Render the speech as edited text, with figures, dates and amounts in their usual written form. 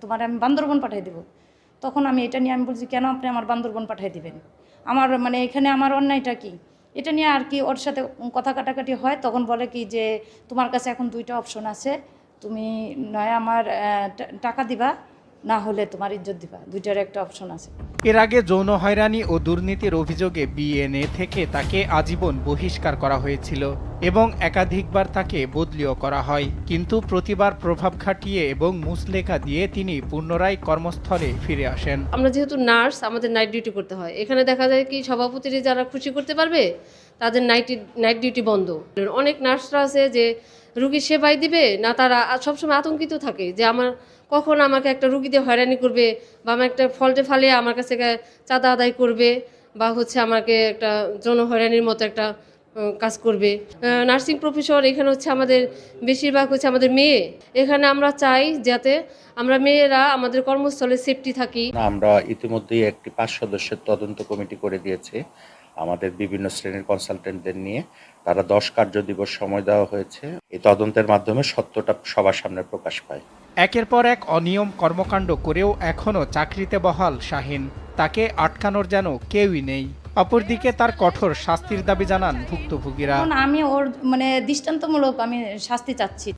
তোমার আমি বান্দরবন পাঠিয়ে দেবো। তখন আমি এটা নিয়ে আমি বলছি, কেন আপনি আমার বান্দরবন পাঠিয়ে দিবেন? আমার মানে এখানে আমার অন্যায়টা কি? এটা নিয়ে আর কি ওর সাথে কথা কাটাকাটি হয়। তখন বলে কি যে তোমার কাছে এখন 2টা অপশন আছে, তুমি নয় আমার টাকা দিবা, না হলে তোমার ইজ্জত দিবা, 2টার একটা অপশন আছে। এর আগে যৌন হয়রানি ও দুর্নীতির অভিযোগে বিএনএ থেকে তাকে আজীবন বহিষ্কার করা হয়েছিল এবং একাধিকবার তাকে বদলিও করা হয়, কিন্তু প্রতিবার প্রভাব খাটিয়ে এবং মুচলেখা দিয়ে তিনি পুনরায় কর্মস্থলে ফিরে আসেন। আমরা যেহেতু নার্স, আমাদের নাইট ডিউটি করতে হয়। এখানে দেখা যায় কি সভাপতিরা যারা খুশি করতে পারবে তাদের নাইট ডিউটি বন্ধ। অনেক নার্সরা আছে যে রুগীর সেবাই দিবে না, তারা সবসময় আতঙ্কিত থাকে যে কখন আমাকে একটা রুগী দিয়ে হয়রানি করবে, বা আমার একটা ফল্টে ফালিয়ে আমার কাছ থেকে চাঁদা আদায় করবে, বা আমাকে একটা যৌন হয়রানির মতো একটা কাজ করবে। নার্সিং প্রফেসর এখানে আমাদের বেশিরভাগ আমাদের মেয়ে। এখানে আমরা চাই যাতে আমরা মেয়েরা আমাদের কর্মস্থলে সেফটি থাকি। আমরা ইতিমধ্যেই একটি 5 সদস্যের তদন্ত কমিটি করে দিয়েছে আমাদের বিভিন্ন শ্রেণীর কনসালটেন্টদের নিয়ে। তারা 10 কার্য দিবস সময় দেওয়া হয়েছে। এই তদন্তের মাধ্যমে সত্যটা সবার সামনে প্রকাশ পায়। একের পর এক অনিয়ম কর্মকাণ্ড করেও এখনও চাকরিতে বহাল শাহীন। তাকে আটকানোর যেন কেউই নেই। অপরদিকে তার কঠোর শাস্তির দাবি জানান ভুক্তভোগীরা। এখন আমি ওর মানে দৃষ্টান্তমূলক আমি শাস্তি চাচ্ছি।